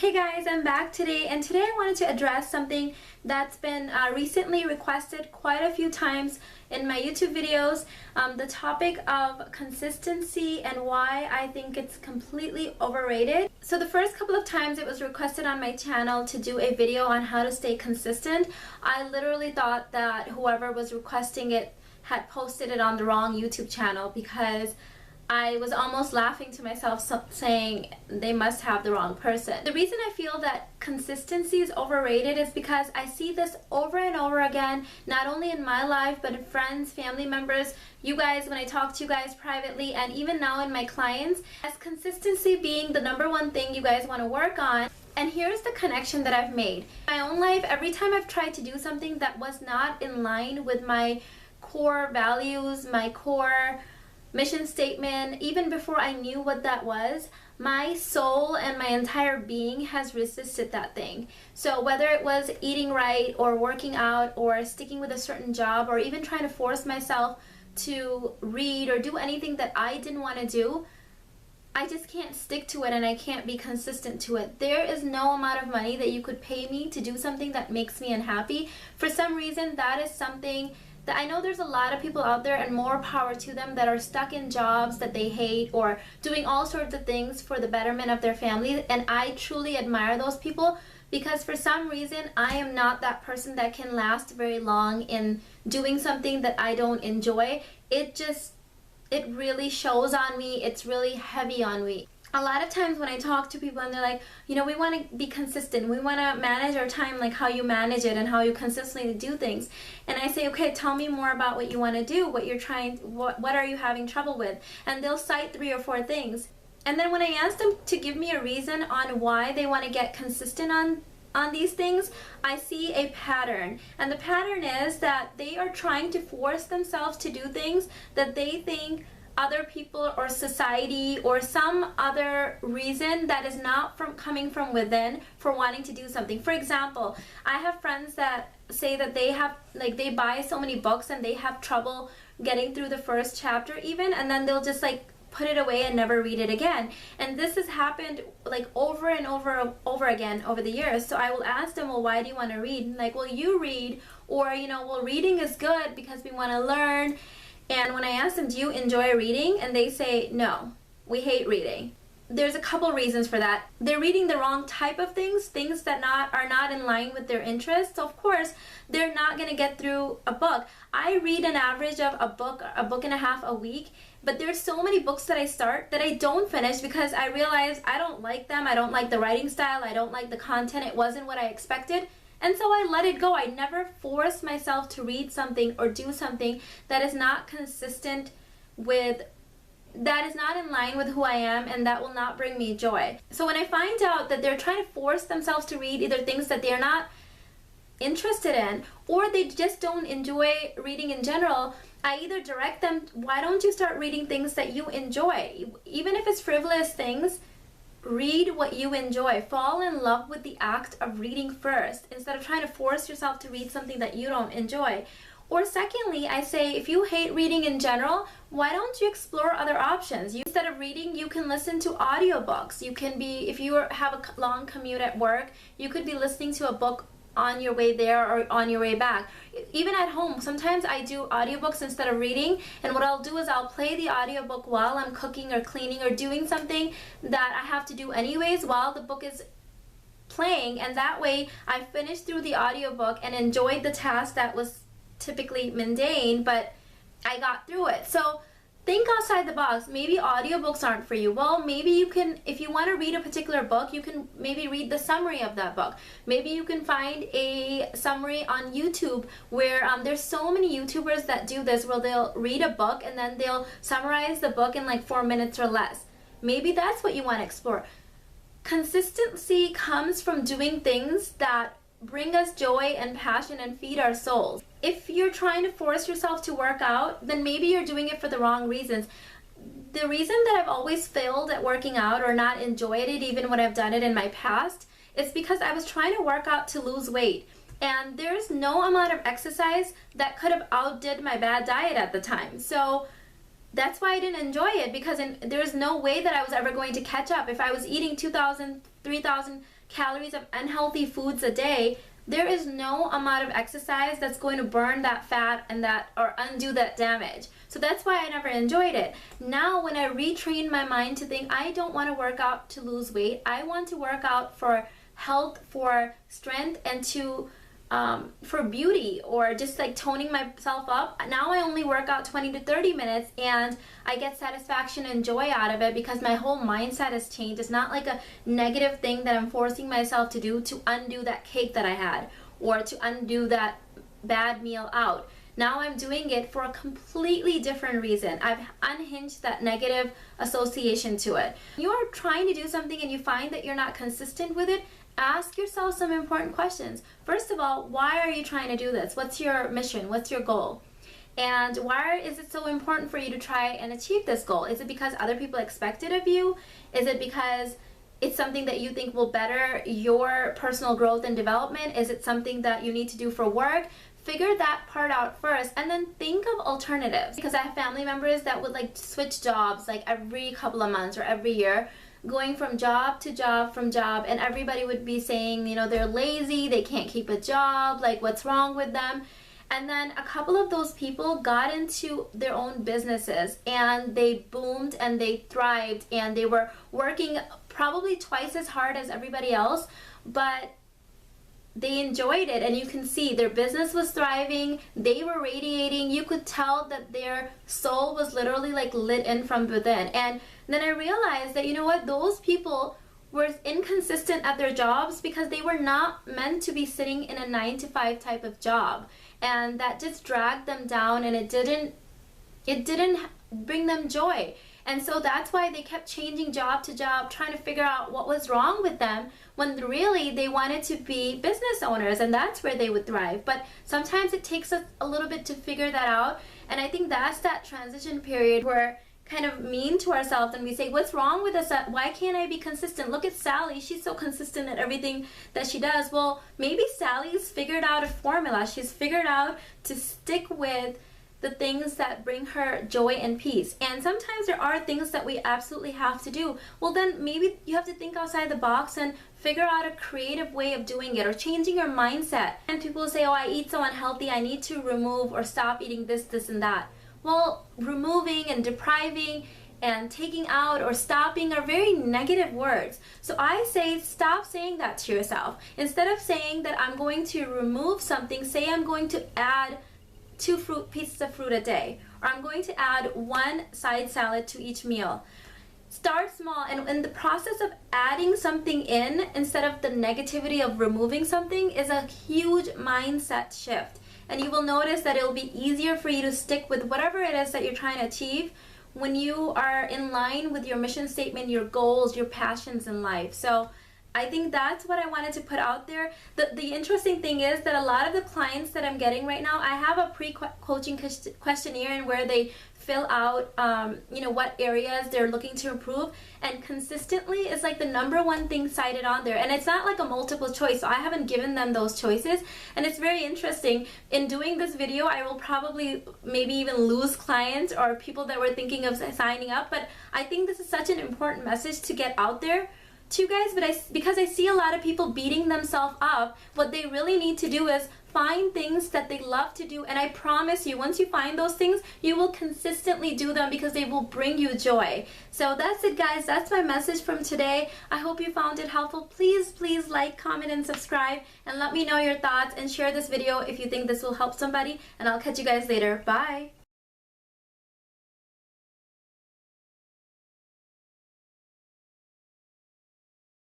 Hey guys, I'm back today, and today I wanted to address something that's been recently requested quite a few times in my YouTube videos, the topic of consistency and why I think it's completely overrated. So the first couple of times it was requested on my channel to do a video on how to stay consistent, I literally thought that whoever was requesting it had posted it on the wrong YouTube channel, because I was almost laughing to myself saying they must have the wrong person. The reason I feel that consistency is overrated is because I see this over and over again, not only in my life but in friends, family members, you guys, when I talk to you guys privately, and even now in my clients, as consistency being the #1 thing you guys want to work on. And here's the connection that I've made. In my own life, every time I've tried to do something that was not in line with my core values, my core mission statement, even before I knew what that was, my soul and my entire being has resisted that thing. So whether it was eating right or working out or sticking with a certain job or even trying to force myself to read or do anything that I didn't want to do, I just can't stick to it and I can't be consistent to it. There is no amount of money that you could pay me to do something that makes me unhappy. For some reason, that is something that I know there's a lot of people out there, and more power to them, that are stuck in jobs that they hate or doing all sorts of things for the betterment of their family, and I truly admire those people, because for some reason I am not that person that can last very long in doing something that I don't enjoy. It really shows on me. It's really heavy on me. A lot of times when I talk to people and they're like, you know, we want to be consistent, we want to manage our time like how you manage it and how you consistently do things. And I say, okay, tell me more about what you want to do, what you're trying, what are you having trouble with? And they'll cite 3 or 4 things. And then when I ask them to give me a reason on why they want to get consistent on these things, I see a pattern. And the pattern is that they are trying to force themselves to do things that they think other people or society or some other reason that is not coming from within for wanting to do something. For example, I have friends that say that they buy so many books and they have trouble getting through the first chapter even, and then they'll just put it away and never read it again. And this has happened over and over again over the years. So I will ask them, well, why do you want to read? Well, you read, or well, reading is good because we want to learn. And when I ask them, do you enjoy reading? And they say, no, we hate reading. There's a couple reasons for that. They're reading the wrong type of things that are not in line with their interests. So of course, they're not going to get through a book. I read an average of a book and a half a week, but there's so many books that I start that I don't finish because I realize I don't like them. I don't like the writing style. I don't like the content. It wasn't what I expected. And so I let it go. I never force myself to read something or do something that is not consistent with, that is not in line with who I am, and that will not bring me joy. So when I find out that they're trying to force themselves to read either things that they're not interested in, or they just don't enjoy reading in general, I either direct them, why don't you start reading things that you enjoy? Even if it's frivolous things, read what you enjoy. Fall in love with the act of reading first, instead of trying to force yourself to read something that you don't enjoy. Or secondly, I say, if you hate reading in general, why don't you explore other options? Instead of reading, you can listen to audiobooks. You can be, if you have a long commute at work, you could be listening to a book on your way there or on your way back. Even at home, sometimes I do audiobooks instead of reading, and what I'll do is I'll play the audiobook while I'm cooking or cleaning or doing something that I have to do anyways while the book is playing, and that way I finish through the audiobook and enjoyed the task that was typically mundane, but I got through it. So think outside the box. Maybe audiobooks aren't for you. Well, maybe you can, if you want to read a particular book, you can maybe read the summary of that book. Maybe you can find a summary on YouTube where there's so many YouTubers that do this, where they'll read a book and then they'll summarize the book in 4 minutes or less. Maybe that's what you want to explore. Consistency comes from doing things that bring us joy and passion and feed our souls. If you're trying to force yourself to work out, then maybe you're doing it for the wrong reasons. The reason that I've always failed at working out or not enjoyed it even when I've done it in my past is because I was trying to work out to lose weight. And there's no amount of exercise that could have outdid my bad diet at the time. So that's why I didn't enjoy it, because there's no way that I was ever going to catch up. If I was eating 2,000, 3,000 calories of unhealthy foods a day, there is no amount of exercise that's going to burn that fat and that, or undo that damage. So that's why I never enjoyed it. Now when I retrain my mind to think I don't want to work out to lose weight, I want to work out for health, for strength, and to for beauty, or just like toning myself up. Now I only work out 20 to 30 minutes and I get satisfaction and joy out of it, because my whole mindset has changed. It's not like a negative thing that I'm forcing myself to do to undo that cake that I had, or to undo that bad meal out. Now I'm doing it for a completely different reason. I've unhinged that negative association to it. You're trying to do something and you find that you're not consistent with it, ask yourself some important questions. First of all, why are you trying to do this? What's your mission? What's your goal? And why is it so important for you to try and achieve this goal? Is it because other people expect it of you? Is it because it's something that you think will better your personal growth and development? Is it something that you need to do for work? Figure that part out first, and then think of alternatives. Because I have family members that would like switch jobs like every couple of months or every year, going from job to job from job, and everybody would be saying, you know, they're lazy, they can't keep a job, like what's wrong with them? And then a couple of those people got into their own businesses and they boomed and they thrived, and they were working probably twice as hard as everybody else, but they enjoyed it, and you can see their business was thriving, they were radiating, you could tell that their soul was literally like lit in from within. And then I realized that, you know what, those people were inconsistent at their jobs because they were not meant to be sitting in a 9-to-5 type of job, and that just dragged them down, and it didn't bring them joy. And so that's why they kept changing job to job, trying to figure out what was wrong with them, when really they wanted to be business owners, and that's where they would thrive. But sometimes it takes us a little bit to figure that out, and I think that's that transition period where kind of mean to ourselves and we say, what's wrong with us? Why can't I be consistent? Look at Sally, she's so consistent at everything that she does. Well, maybe Sally's figured out a formula. She's figured out to stick with the things that bring her joy and peace. And sometimes there are things that we absolutely have to do. Well, then maybe you have to think outside the box and figure out a creative way of doing it, or changing your mindset. And people say, oh, I eat so unhealthy, I need to remove or stop eating this, this, and that. Well, removing and depriving and taking out or stopping are very negative words. So I say stop saying that to yourself. Instead of saying that I'm going to remove something, say I'm going to add 2 pieces of fruit a day, or I'm going to add 1 side salad to each meal. Start small, and in the process of adding something in instead of the negativity of removing something is a huge mindset shift. And you will notice that it will be easier for you to stick with whatever it is that you're trying to achieve when you are in line with your mission statement, your goals, your passions in life. So I think that's what I wanted to put out there. The interesting thing is that a lot of the clients that I'm getting right now, I have a pre-coaching questionnaire and where they fill out, you know, what areas they're looking to improve, and consistently is like the #1 thing cited on there. And it's not like a multiple choice, so I haven't given them those choices. And it's very interesting. In doing this video, I will probably maybe even lose clients or people that were thinking of signing up, but I think this is such an important message to get out there to you guys. But because I see a lot of people beating themselves up, what they really need to do is find things that they love to do, and I promise you, once you find those things, you will consistently do them because they will bring you joy. So that's it, guys. That's my message from today. I hope you found it helpful. Please like, comment, and subscribe, and let me know your thoughts, and share this video if you think this will help somebody, and I'll catch you guys later. Bye.